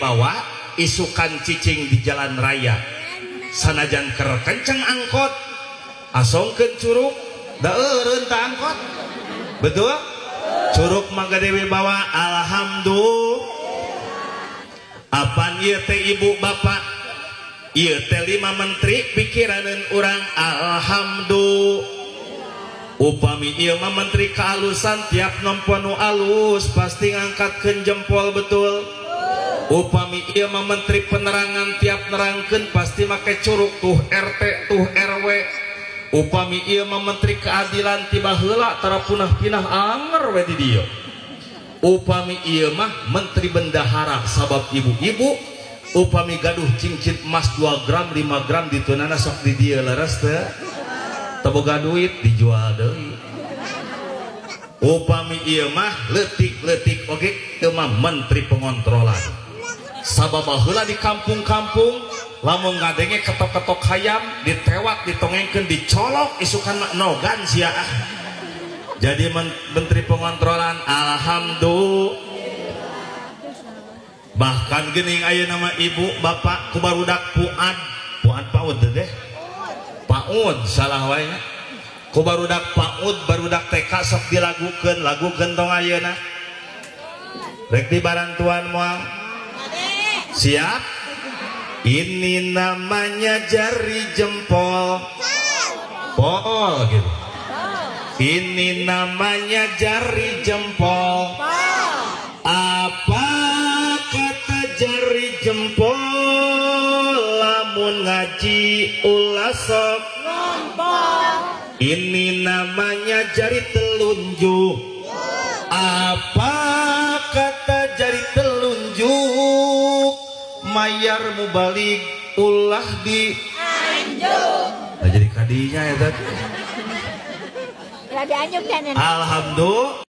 wibawa isukan cicing di jalan raya sanajan ker kenceng angkot asongkeun curug da eureun ta angkot betul curug mangga dewi bawa alhamdulillah apaan ieu teh ibu bapak ieu teh 5 menteri pikiraneun urang alhamdulillah upami ieu mah menteri kealusan tiap nompo nu alus pasti ngangkatkeun jempol betul upami ieu mah menteri penerangan tiap nerangkeun pasti make curug tuh RT tuh RW upami ieu mah menteri keadilan tiba heula tara punah pinah anger we di dieu upami ieu mah menteri bendahara sabab ibu-ibu upami gaduh cincin emas 2 gram 5 gram ditunana sok di dieu leres teh teboga duit dijual deui upami ieu mah leutik-leutik oge teu mah menteri pengontrolan sabab heula di kampung-kampung lamun ngadenge ketok-ketok hayam ditewak ditongengkeun dicolok isukan nogan sia jadi menteri pengontrolan alhamdulillah bahkan geuning aya nama ibu bapak ku barudak PAUD deh PAUD salah wae nya ku barudak PAUD barudak TK sok dilagukeun lagu gentong ayeuna rek di barantuan moal siap ini namanya jari jempol pol gitu ini namanya jari jempol apa kata jari jempol lamun ngaji ulah sok ini namanya jari telunjuk apa kata jari telunjuk mayar mubalik ulah di anjuk nah, jadi kadinya ya tadi alhamdulillah